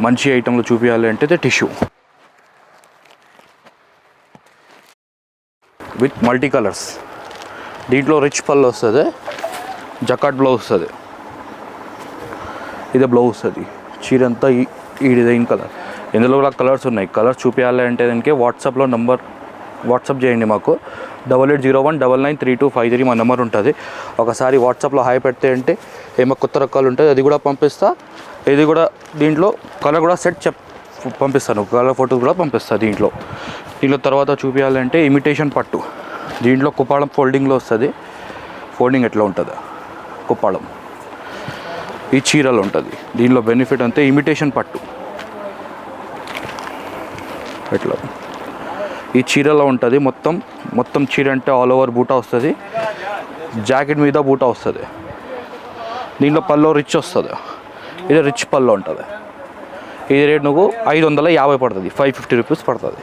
మంచి ఐటెంలో చూపించాలి అంటే టిష్యూ విత్ మల్టీ కలర్స్. దీంట్లో రిచ్ పళ్ళు వస్తుంది, జకాట్ బ్లౌజ్ వస్తుంది. ఇదే బ్లౌజ్ వస్తుంది. చీర అంతా ఈ డిజైన్ కలర్. ఇందులో కూడా కలర్స్ ఉన్నాయి. కలర్స్ చూపించాలి అంటే దానికి వాట్సాప్ చేయండి మాకు. 8801993253 మా నెంబర్ ఉంటుంది. ఒకసారి వాట్సాప్లో హాయ్ పెడితే అంటే ఏమో కొత్త రకాలు ఉంటుంది అది కూడా పంపిస్తా. ఇది కూడా దీంట్లో కలర్ కూడా సెట్ పంపిస్తాను, కలర్ ఫోటోస్ కూడా పంపిస్తాను. దీంట్లో తర్వాత చూపించాలంటే ఇమిటేషన్ పట్టు. దీంట్లో కుప్పాళం ఫోల్డింగ్లో వస్తుంది. ఫోల్డింగ్ ఎట్లా ఉంటుంది కుప్పాళం ఈ చీరలు ఉంటుంది. దీనిలో బెనిఫిట్ అంతే ఇమిటేషన్ పట్టు ఎట్లా ఈ చీరలో ఉంటుంది. మొత్తం చీర అంటే ఆల్ ఓవర్ బూటా వస్తుంది. జాకెట్ మీద బూటా వస్తుంది. దీంట్లో పల్లో రిచ్ వస్తుంది. ఇది రిచ్ పల్లో ఉంటుంది. ఇది రేట్ నువ్వు 550 పడుతుంది, 550 రూపీస్ పడుతుంది.